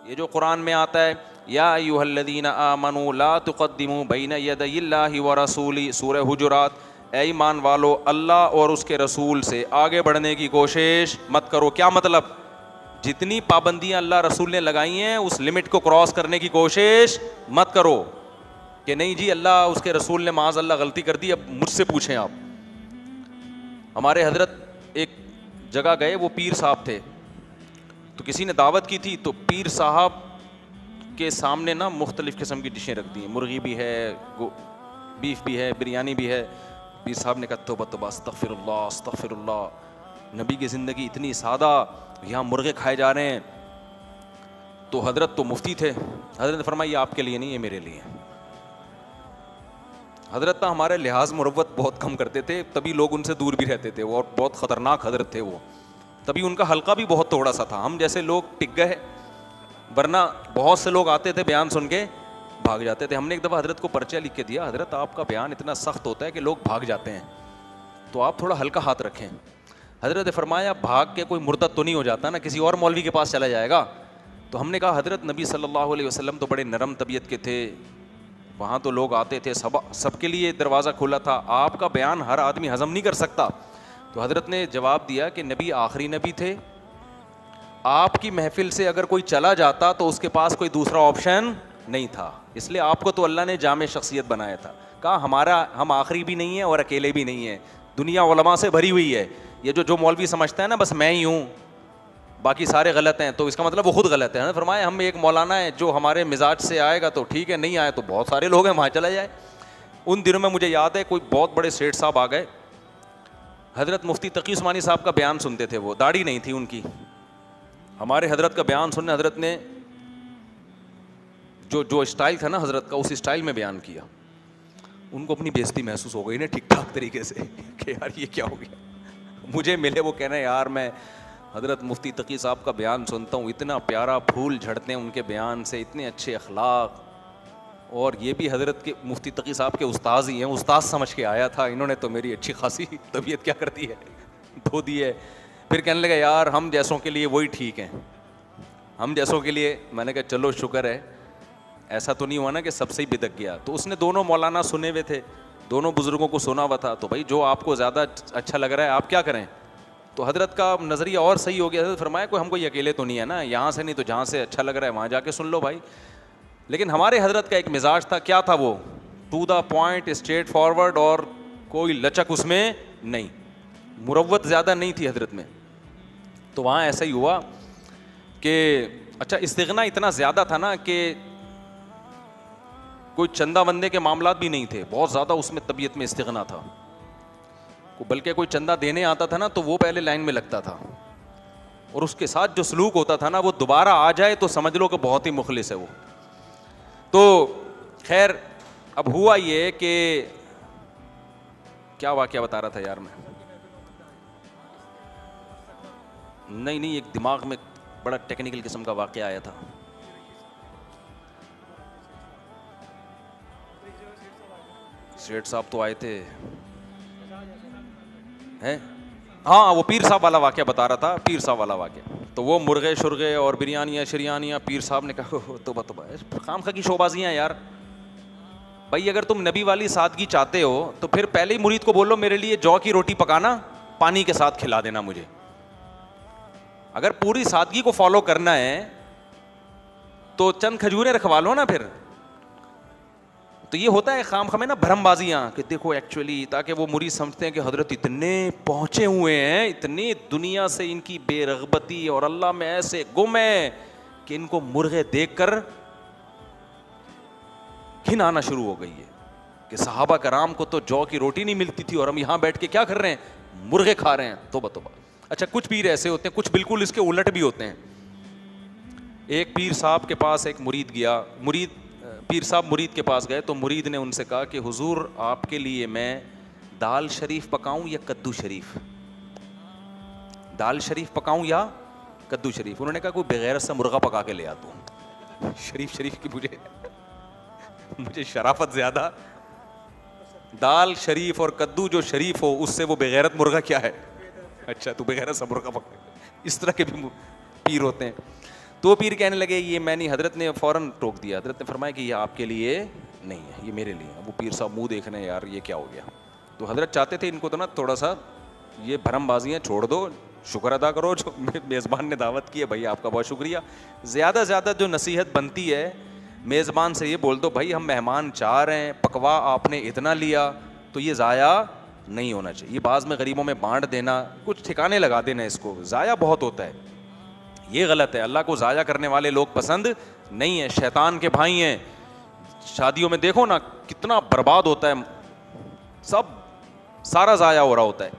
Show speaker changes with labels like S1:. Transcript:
S1: یہ جو قرآن میں آتا ہے یا ایھا الذین آمنوا لا تقدموا بین یدی اللہ ورسولہ، سورہ حجرات، اے ایمان والو اللہ اور اس کے رسول سے آگے بڑھنے کی کوشش مت کرو. کیا مطلب؟ جتنی پابندیاں اللہ رسول نے لگائی ہیں اس لمٹ کو کراس کرنے کی کوشش مت کرو کہ نہیں جی اللہ اس کے رسول نے معاذ اللہ غلطی کر دی اب مجھ سے پوچھیں آپ. ہمارے حضرت ایک جگہ گئے، وہ پیر صاحب تھے، تو کسی نے دعوت کی تھی، تو پیر صاحب کے سامنے نا مختلف قسم کی ڈشیں رکھ دی ہیں، مرغی بھی ہے، بیف بھی ہے، بریانی بھی ہے. پیر صاحب نے کہا توبہ توبہ استغفر اللہ استغفر اللہ، نبی کی زندگی اتنی سادہ، یہاں مرغے کھائے جا رہے ہیں. تو حضرت تو مفتی تھے، حضرت نے فرمایا یہ آپ کے لیے نہیں، یہ میرے لیے. حضرت نہ ہمارے لحاظ مروت بہت کم کرتے تھے، تبھی لوگ ان سے دور بھی رہتے تھے، اور بہت خطرناک حضرت تھے وہ، تبھی ان کا حلقہ بھی بہت تھوڑا سا تھا. ہم جیسے لوگ ٹک گئے، ورنہ بہت سے لوگ آتے تھے بیان سن کے بھاگ جاتے تھے. ہم نے ایک دفعہ حضرت کو پرچہ لکھ کے دیا، حضرت آپ کا بیان اتنا سخت ہوتا ہے کہ لوگ بھاگ جاتے ہیں، تو آپ تھوڑا ہلکا ہاتھ رکھیں. حضرت نے فرمایا بھاگ کے کوئی مرتد تو نہیں ہو جاتا نا، کسی اور مولوی کے پاس چلا جائے گا. تو ہم نے کہا حضرت نبی صلی اللہ علیہ وسلم تو بڑے نرم طبیعت کے تھے، وہاں تو لوگ آتے تھے، سب کے لیے دروازہ کھلا تھا، آپ کا بیان ہر آدمی ہضم نہیں کر سکتا. تو حضرت نے جواب دیا کہ نبی آخری نبی تھے، آپ کی محفل سے اگر کوئی چلا جاتا تو اس کے پاس کوئی دوسرا آپشن نہیں تھا، اس لیے آپ کو تو اللہ نے جامع شخصیت بنایا تھا. کہا ہم آخری بھی نہیں ہیں اور اکیلے بھی نہیں ہیں، دنیا علماء سے بھری ہوئی ہے. یہ جو مولوی سمجھتا ہے نا بس میں ہی ہوں باقی سارے غلط ہیں، تو اس کا مطلب وہ خود غلط ہے. فرمایا ہم ایک مولانا ہے جو ہمارے مزاج سے آئے گا تو ٹھیک ہے، نہیں آئے تو بہت سارے لوگ ہیں وہاں چلا جائے. ان دنوں میں مجھے یاد ہے کوئی بہت بڑے سیٹھ صاحب آ گئے، حضرت مفتی تقی عثمانی صاحب کا بیان سنتے تھے، وہ داڑھی نہیں تھی ان کی. ہمارے حضرت کا بیان سننے حضرت نے جو اسٹائل تھا نا حضرت کا، اس اسٹائل میں بیان کیا. ان کو اپنی بےزتی محسوس ہو گئی نا ٹھیک ٹھاک طریقے سے کہ یار یہ کیا ہو گیا. مجھے ملے وہ کہنا یار میں حضرت مفتی تقی صاحب کا بیان سنتا ہوں، اتنا پیارا پھول جھڑتے ہیں ان کے بیان سے، اتنے اچھے اخلاق، اور یہ بھی حضرت کے مفتی تقی صاحب کے استاذ ہی ہیں، استاذ سمجھ کے آیا تھا، انہوں نے تو میری اچھی خاصی طبیعت کیا کرتی ہے دھو دی ہے. پھر کہنے لگا یار ہم جیسوں کے لیے وہی ٹھیک ہیں، ہم جیسوں کے لیے. میں نے کہا چلو شکر ہے، ایسا تو نہیں ہوا نا کہ سب سے ہی بدک گیا. تو اس نے دونوں مولانا سنے ہوئے تھے، دونوں بزرگوں کو سنا ہوا تھا، تو بھائی جو آپ کو زیادہ اچھا لگ رہا ہے آپ کیا کریں. تو حضرت کا نظریہ اور صحیح ہو گیا. حضرت فرمایا کوئی ہم کو یہ اکیلے تو نہیں ہے نا، یہاں سے نہیں تو جہاں سے اچھا لگ رہا ہے وہاں جا کے سن لو بھائی. لیکن ہمارے حضرت کا ایک مزاج تھا، کیا تھا وہ؟ To the point, straightforward, اور کوئی لچک اس میں نہیں، مروت زیادہ نہیں تھی حضرت میں. تو وہاں ایسا ہی ہوا کہ اچھا استغنا اتنا زیادہ تھا نا کہ کوئی چندہ بندے کے معاملات بھی نہیں تھے، بہت زیادہ اس میں طبیعت میں استغنا تھا. بلکہ کوئی چندہ دینے آتا تھا نا تو وہ پہلے لائن میں لگتا تھا، اور اس کے ساتھ جو سلوک ہوتا تھا نا وہ دوبارہ آ جائے تو سمجھ لو کہ بہت ہی مخلص ہے وہ. تو خیر اب ہوا یہ کہ کیا واقعہ بتا رہا تھا یار میں، نہیں ایک دماغ میں بڑا ٹیکنیکل قسم کا واقعہ آیا تھا. سیٹھ صاحب تو آئے تھے ہیں، ہاں وہ پیر صاحب والا واقعہ بتا رہا تھا، پیر صاحب والا واقعہ. تو وہ مرغے شرغے اور بریانیاں شریانیاں، پیر صاحب نے کہا توبہ توبہ، خام خواہ کی شوبازیاں یار. بھائی اگر تم نبی والی سادگی چاہتے ہو تو پھر پہلے ہی مرید کو بولو میرے لیے جو کی روٹی پکانا، پانی کے ساتھ کھلا دینا مجھے. اگر پوری سادگی کو فالو کرنا ہے تو چند کھجوریں رکھوا لو نا پھر. تو یہ ہوتا ہے خام خامے نا بھرم بازیاں کہ دیکھو ایکچولی، تاکہ وہ مرید سمجھتے ہیں کہ حضرت اتنے پہنچے ہوئے ہیں، اتنی دنیا سے ان کی بے رغبتی اور اللہ میں ایسے گم ہے کہ ان کو مرغے دیکھ کر گھن آنا شروع ہو گئی ہے کہ صحابہ کرام کو تو جو کی روٹی نہیں ملتی تھی اور ہم یہاں بیٹھ کے کیا کر رہے ہیں، مرغے کھا رہے ہیں. توبہ توبہ. اچھا کچھ پیر ایسے ہوتے ہیں، کچھ بالکل اس کے الٹ بھی ہوتے ہیں. ایک پیر صاحب کے پاس ایک مرید گیا، پیر صاحب مرید کے پاس گئے تو مرید نے ان سے کہا کہ حضور آپ کے لیے میں دال شریف پکاؤں یا کدو شریف، دال شریف پکاؤں یا کدو شریف. انہوں نے کہا کوئی بغیر سے مرغا پکا کے لے آتا ہوں، شریف کی مجھے شرافت زیادہ، دال شریف اور کدو جو شریف ہو اس سے وہ بغیرت مرغا کیا ہے. اچھا تو بغیرت سا مرغا پکا، اس طرح کے بھی پیر ہوتے ہیں. تو پیر کہنے لگے یہ میں نہیں. حضرت نے فوراً ٹوک دیا. حضرت نے فرمایا کہ یہ آپ کے لیے نہیں ہے, یہ میرے لیے. وہ پیر صاحب منہ دیکھ رہے ہیں, یار یہ کیا ہو گیا. تو حضرت چاہتے تھے ان کو تو نا تھوڑا سا یہ بھرم بازیاں چھوڑ دو, شکر ادا کرو جو میزبان نے دعوت کی ہے, بھائی آپ کا بہت شکریہ. زیادہ سے زیادہ جو نصیحت بنتی ہے میزبان سے یہ بول دو, بھائی ہم مہمان چاہ رہے ہیں, پکوا آپ نے اتنا لیا تو یہ ضائع نہیں ہونا چاہیے. یہ بعض میں غریبوں میں بانٹ دینا, کچھ ٹھکانے لگا دینا, اس کو ضائع بہت ہوتا ہے, یہ غلط ہے. اللہ کو ضائع کرنے والے لوگ پسند نہیں ہیں, شیطان کے بھائی ہیں. شادیوں میں دیکھو نا کتنا برباد ہوتا ہے, سب سارا ضائع ہو رہا ہوتا ہے.